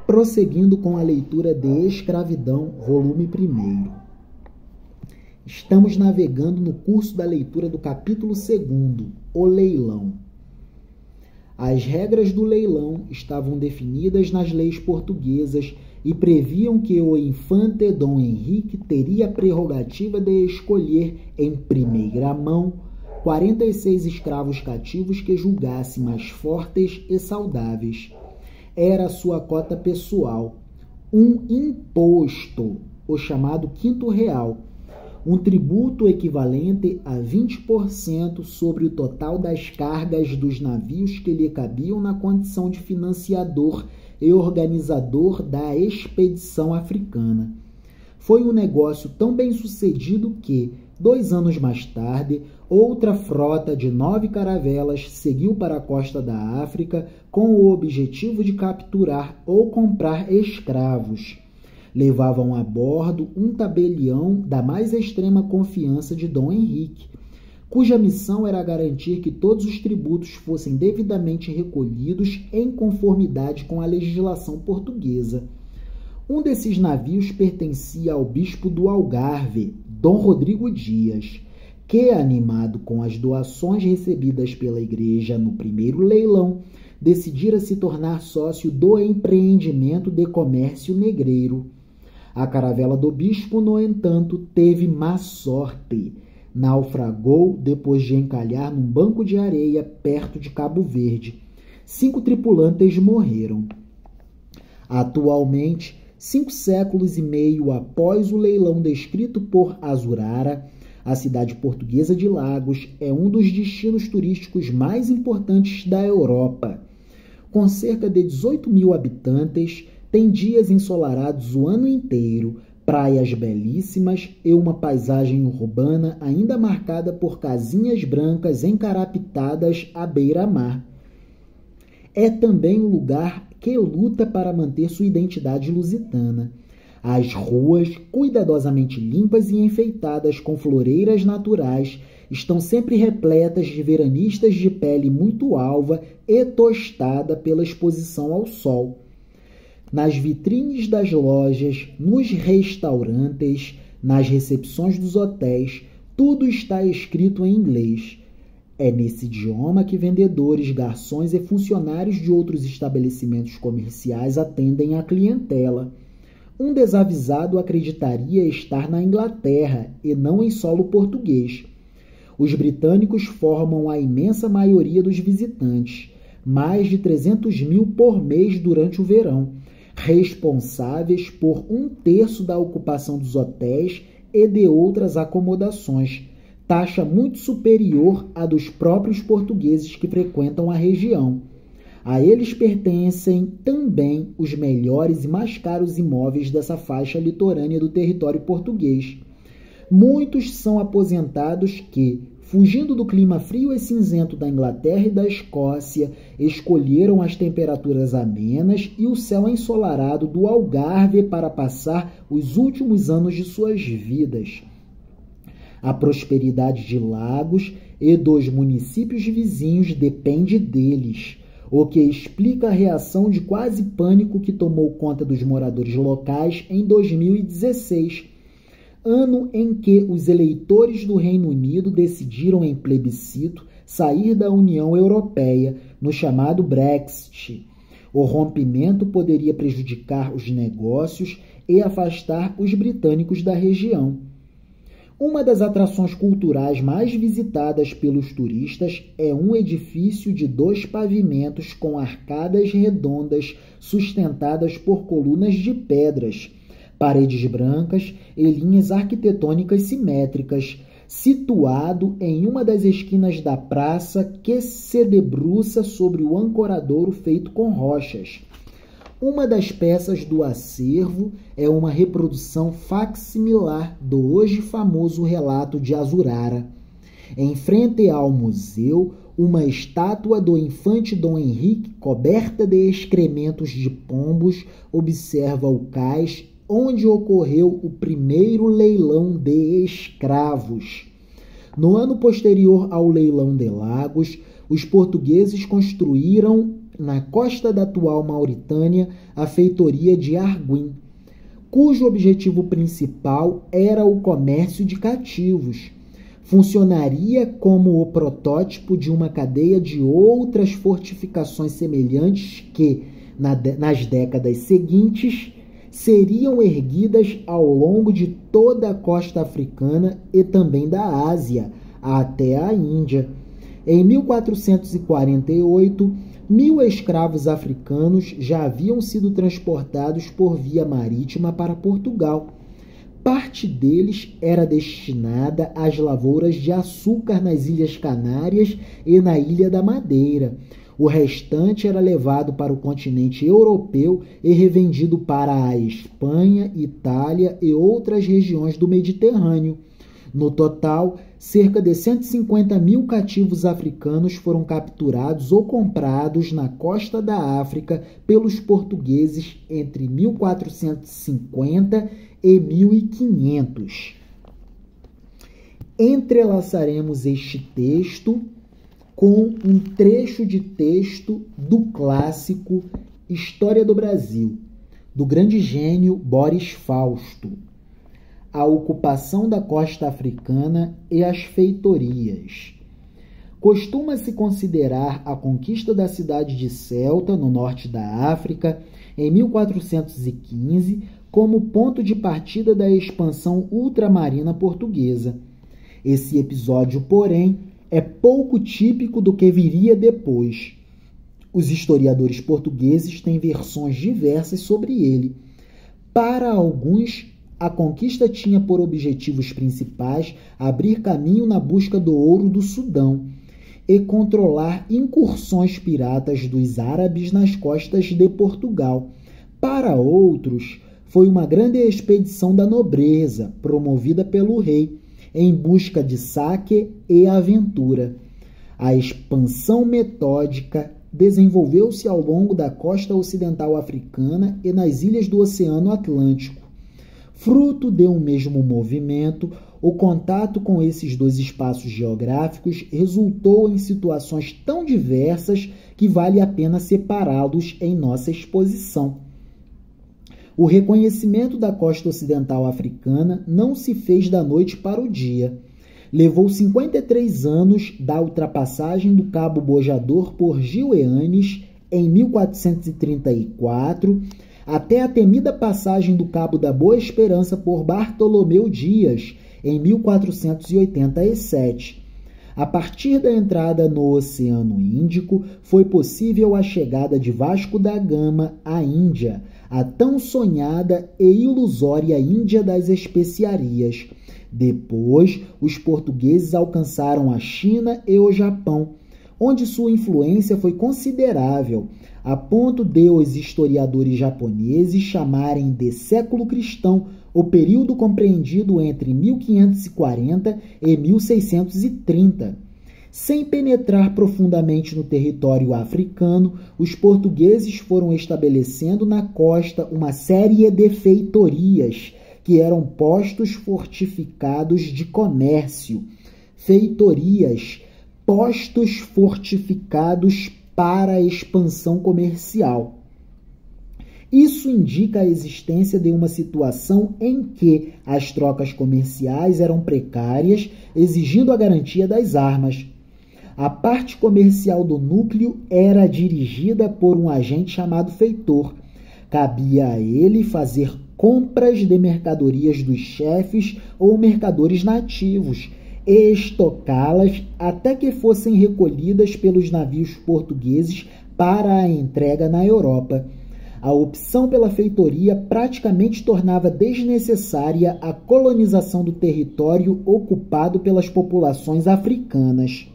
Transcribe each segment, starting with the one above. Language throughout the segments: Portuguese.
Prosseguindo com a leitura de Escravidão, volume 1º. Estamos navegando no curso da leitura do capítulo 2º, o leilão. As regras do leilão estavam definidas nas leis portuguesas e previam que o infante Dom Henrique teria a prerrogativa de escolher em primeira mão 46 escravos cativos que julgasse mais fortes e saudáveis. Era sua cota pessoal, um imposto, o chamado quinto real, um tributo equivalente a 20% sobre o total das cargas dos navios que lhe cabiam na condição de financiador e organizador da expedição africana. Foi um negócio tão bem sucedido que, 2 anos mais tarde, outra frota de 9 caravelas seguiu para a costa da África com o objetivo de capturar ou comprar escravos. Levavam a bordo um tabelião da mais extrema confiança de Dom Henrique, cuja missão era garantir que todos os tributos fossem devidamente recolhidos em conformidade com a legislação portuguesa. Um desses navios pertencia ao bispo do Algarve, Dom Rodrigo Dias, que, animado com as doações recebidas pela igreja no primeiro leilão, decidira se tornar sócio do empreendimento de comércio negreiro. A caravela do bispo, no entanto, teve má sorte. Naufragou depois de encalhar num banco de areia perto de Cabo Verde. 5 tripulantes morreram. Atualmente, 5 séculos e meio após o leilão descrito por Azurara, a cidade portuguesa de Lagos é um dos destinos turísticos mais importantes da Europa. Com cerca de 18 mil habitantes, tem dias ensolarados o ano inteiro, praias belíssimas e uma paisagem urbana ainda marcada por casinhas brancas encarapitadas à beira-mar. É também um lugar que luta para manter sua identidade lusitana. As ruas, cuidadosamente limpas e enfeitadas com floreiras naturais, estão sempre repletas de veranistas de pele muito alva e tostada pela exposição ao sol. Nas vitrines das lojas, nos restaurantes, nas recepções dos hotéis, tudo está escrito em inglês. É nesse idioma que vendedores, garçons e funcionários de outros estabelecimentos comerciais atendem a clientela. Um desavisado acreditaria estar na Inglaterra e não em solo português. Os britânicos formam a imensa maioria dos visitantes, mais de 300 mil por mês durante o verão, responsáveis por 1/3 da ocupação dos hotéis e de outras acomodações, taxa muito superior à dos próprios portugueses que frequentam a região. A eles pertencem também os melhores e mais caros imóveis dessa faixa litorânea do território português. Muitos são aposentados que, fugindo do clima frio e cinzento da Inglaterra e da Escócia, escolheram as temperaturas amenas e o céu ensolarado do Algarve para passar os últimos anos de suas vidas. A prosperidade de Lagos e dos municípios vizinhos depende deles, o que explica a reação de quase pânico que tomou conta dos moradores locais em 2016, ano em que os eleitores do Reino Unido decidiram em plebiscito sair da União Europeia, no chamado Brexit. O rompimento poderia prejudicar os negócios e afastar os britânicos da região. Uma das atrações culturais mais visitadas pelos turistas é um edifício de 2 pavimentos com arcadas redondas sustentadas por colunas de pedras, paredes brancas e linhas arquitetônicas simétricas, situado em uma das esquinas da praça que se debruça sobre o ancoradouro feito com rochas. Uma das peças do acervo é uma reprodução facsimilar do hoje famoso relato de Azurara. Em frente ao museu, uma estátua do infante Dom Henrique, coberta de excrementos de pombos, observa o cais onde ocorreu o primeiro leilão de escravos. No ano posterior ao leilão de Lagos, os portugueses construíram na costa da atual Mauritânia, a feitoria de Arguin, cujo objetivo principal era o comércio de cativos. Funcionaria como o protótipo de uma cadeia de outras fortificações semelhantes que, nas décadas seguintes, seriam erguidas ao longo de toda a costa africana e também da Ásia, até a Índia. Em 1448, 1.000 escravos africanos já haviam sido transportados por via marítima para Portugal. Parte deles era destinada às lavouras de açúcar nas Ilhas Canárias e na Ilha da Madeira. O restante era levado para o continente europeu e revendido para a Espanha, Itália e outras regiões do Mediterrâneo. No total, cerca de 150.000 cativos africanos foram capturados ou comprados na costa da África pelos portugueses entre 1450 e 1500. Entrelaçaremos este texto com um trecho de texto do clássico História do Brasil, do grande gênio Boris Fausto. A ocupação da costa africana e as feitorias. Costuma-se considerar a conquista da cidade de Ceuta, no norte da África, em 1415, como ponto de partida da expansão ultramarina portuguesa. Esse episódio, porém, é pouco típico do que viria depois. Os historiadores portugueses têm versões diversas sobre ele. Para alguns, a conquista tinha por objetivos principais abrir caminho na busca do ouro do Sudão e controlar incursões piratas dos árabes nas costas de Portugal. Para outros, foi uma grande expedição da nobreza, promovida pelo rei, em busca de saque e aventura. A expansão metódica desenvolveu-se ao longo da costa ocidental africana e nas ilhas do Oceano Atlântico. Fruto de um mesmo movimento, o contato com esses dois espaços geográficos resultou em situações tão diversas que vale a pena separá-los em nossa exposição. O reconhecimento da costa ocidental africana não se fez da noite para o dia. Levou 53 anos da ultrapassagem do Cabo Bojador por Gil Eanes em 1434, até a temida passagem do Cabo da Boa Esperança por Bartolomeu Dias, em 1487. A partir da entrada no Oceano Índico, foi possível a chegada de Vasco da Gama à Índia, a tão sonhada e ilusória Índia das especiarias. Depois, os portugueses alcançaram a China e o Japão, onde sua influência foi considerável, a ponto de os historiadores japoneses chamarem de século cristão o período compreendido entre 1540 e 1630. Sem penetrar profundamente no território africano, os portugueses foram estabelecendo na costa uma série de feitorias, que eram postos fortificados de comércio. Feitorias, postos fortificados para a expansão comercial. Isso indica a existência de uma situação em que as trocas comerciais eram precárias, exigindo a garantia das armas. A parte comercial do núcleo era dirigida por um agente chamado feitor. Cabia a ele fazer compras de mercadorias dos chefes ou mercadores nativos e estocá-las até que fossem recolhidas pelos navios portugueses para a entrega na Europa. A opção pela feitoria praticamente tornava desnecessária a colonização do território ocupado pelas populações africanas.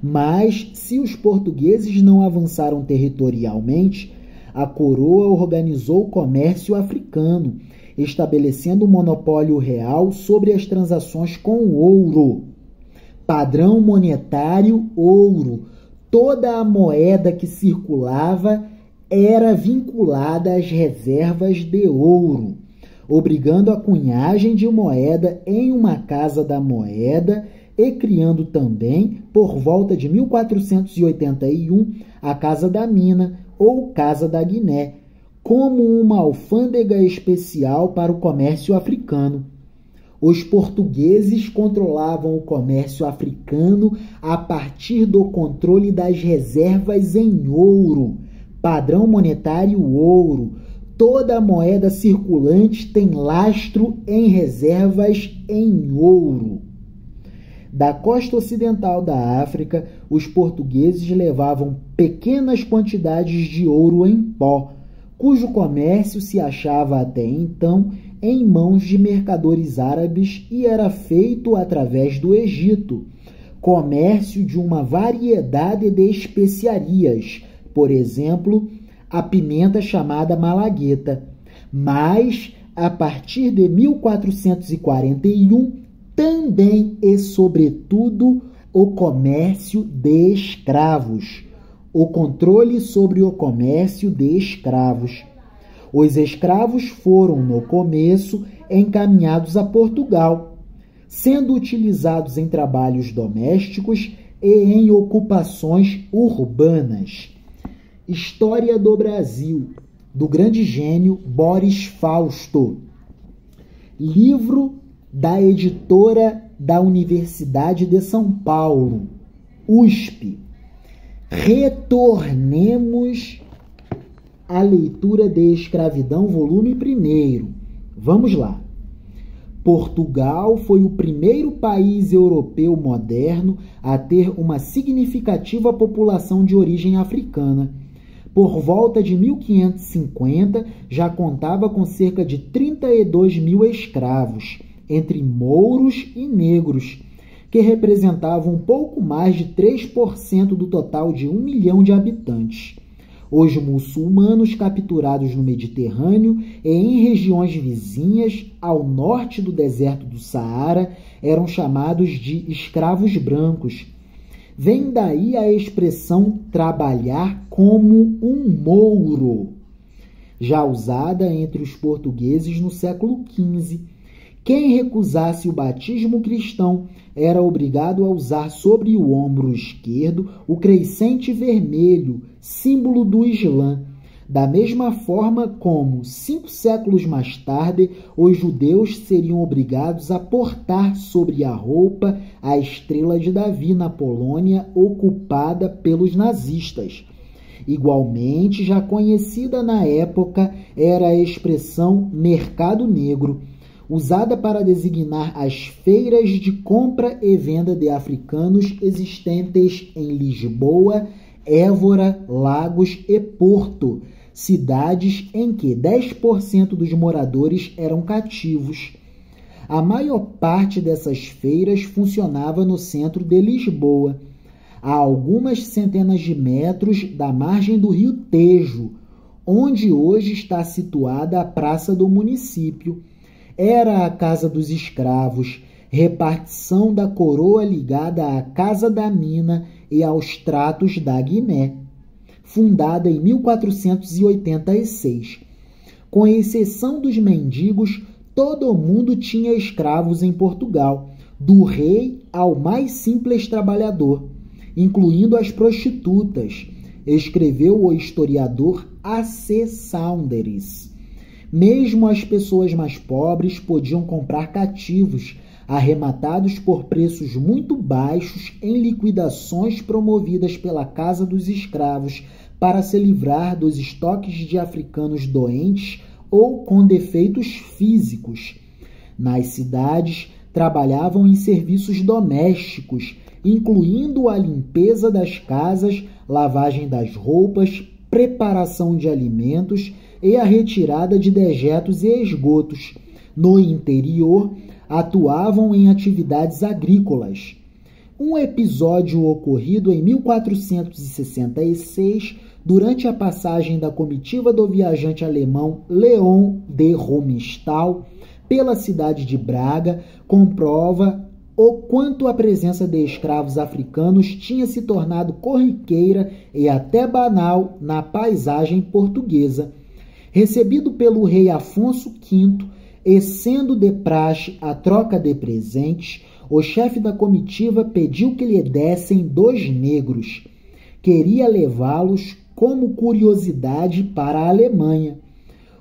Mas, se os portugueses não avançaram territorialmente, a coroa organizou o comércio africano, estabelecendo um monopólio real sobre as transações com o ouro. Padrão monetário ouro. Toda a moeda que circulava era vinculada às reservas de ouro, obrigando a cunhagem de moeda em uma casa da moeda e criando também, por volta de 1481, a Casa da Mina ou Casa da Guiné, como uma alfândega especial para o comércio africano. Os portugueses controlavam o comércio africano a partir do controle das reservas em ouro, padrão monetário ouro. Toda moeda circulante tem lastro em reservas em ouro. Da costa ocidental da África, os portugueses levavam pequenas quantidades de ouro em pó, cujo comércio se achava até então em mãos de mercadores árabes e era feito através do Egito. Comércio de uma variedade de especiarias, por exemplo, a pimenta chamada malagueta. Mas, a partir de 1441, também e sobretudo o comércio de escravos, o controle sobre o comércio de escravos. Os escravos foram, no começo, encaminhados a Portugal, sendo utilizados em trabalhos domésticos e em ocupações urbanas. História do Brasil, do grande gênio Boris Fausto. Livro da editora da Universidade de São Paulo, USP. Retornemos à leitura de Escravidão, volume 1. Vamos lá. Portugal foi o primeiro país europeu moderno a ter uma significativa população de origem africana. Por volta de 1550, já contava com cerca de 32 mil escravos, entre mouros e negros, que representavam um pouco mais de 3% do total de 1 milhão de habitantes. Os muçulmanos capturados no Mediterrâneo e em regiões vizinhas ao norte do deserto do Saara eram chamados de escravos brancos. Vem daí a expressão trabalhar como um mouro, já usada entre os portugueses no século XV. Quem recusasse o batismo cristão era obrigado a usar sobre o ombro esquerdo o crescente vermelho, símbolo do Islã, da mesma forma como, 5 séculos mais tarde, os judeus seriam obrigados a portar sobre a roupa a estrela de Davi na Polônia, ocupada pelos nazistas. Igualmente, já conhecida na época, era a expressão mercado negro, usada para designar as feiras de compra e venda de africanos existentes em Lisboa, Évora, Lagos e Porto, cidades em que 10% dos moradores eram cativos. A maior parte dessas feiras funcionava no centro de Lisboa, a algumas centenas de metros da margem do rio Tejo, onde hoje está situada a praça do município. Era a Casa dos Escravos, repartição da coroa ligada à Casa da Mina e aos Tratos da Guiné, fundada em 1486. Com exceção dos mendigos, todo mundo tinha escravos em Portugal, do rei ao mais simples trabalhador, incluindo as prostitutas, escreveu o historiador A.C. Saunders. Mesmo as pessoas mais pobres podiam comprar cativos, arrematados por preços muito baixos em liquidações promovidas pela Casa dos Escravos para se livrar dos estoques de africanos doentes ou com defeitos físicos. Nas cidades, trabalhavam em serviços domésticos, incluindo a limpeza das casas, lavagem das roupas, preparação de alimentos e a retirada de dejetos e esgotos. No interior, atuavam em atividades agrícolas. Um episódio ocorrido em 1466, durante a passagem da comitiva do viajante alemão Leon de Romistal pela cidade de Braga, comprova o quanto a presença de escravos africanos tinha se tornado corriqueira e até banal na paisagem portuguesa. Recebido pelo rei Afonso V, e sendo de praxe a troca de presentes, o chefe da comitiva pediu que lhe dessem 2 negros. queria levá-los como curiosidade para a Alemanha.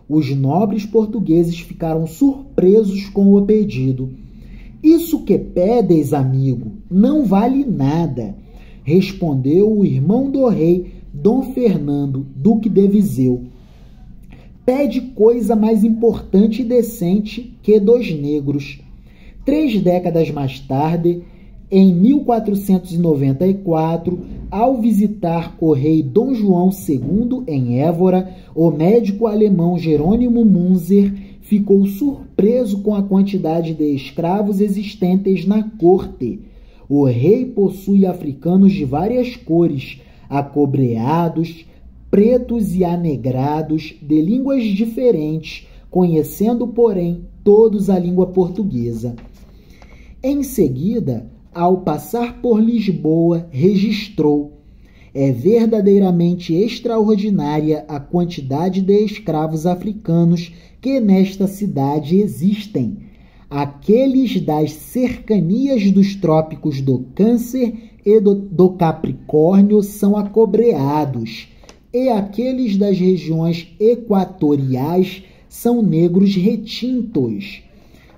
Os nobres portugueses ficaram surpresos com o pedido. "Isso que pedes, amigo, não vale nada", respondeu o irmão do rei, Dom Fernando, duque de Viseu. "Pede coisa mais importante e decente que dos negros." 3 décadas mais tarde, em 1494, ao visitar o rei Dom João II em Évora, o médico alemão Jerônimo Münzer ficou surpreso com a quantidade de escravos existentes na corte. O rei possui africanos de várias cores, acobreados, pretos e anegrados, de línguas diferentes, conhecendo, porém, todos a língua portuguesa. Em seguida, ao passar por Lisboa, registrou: "É verdadeiramente extraordinária a quantidade de escravos africanos que nesta cidade existem. Aqueles das cercanias dos trópicos do Câncer e do Capricórnio são acobreados, e aqueles das regiões equatoriais são negros retintos."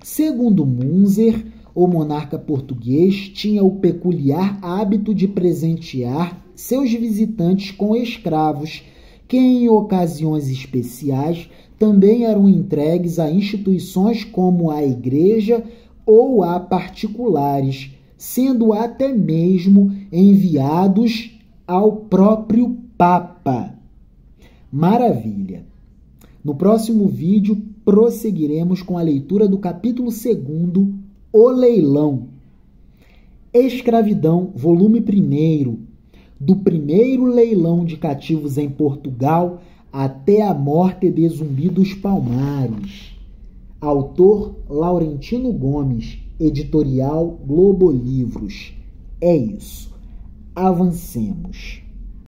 Segundo Münzer, o monarca português tinha o peculiar hábito de presentear seus visitantes com escravos, que em ocasiões especiais também eram entregues a instituições como a igreja ou a particulares, sendo até mesmo enviados ao próprio Papa. Maravilha! No próximo vídeo, prosseguiremos com a leitura do capítulo 2, O Leilão. Escravidão, volume 1, do primeiro leilão de cativos em Portugal até a morte de Zumbi dos Palmares. Autor Laurentino Gomes, editorial Globo Livros. É isso. Avancemos.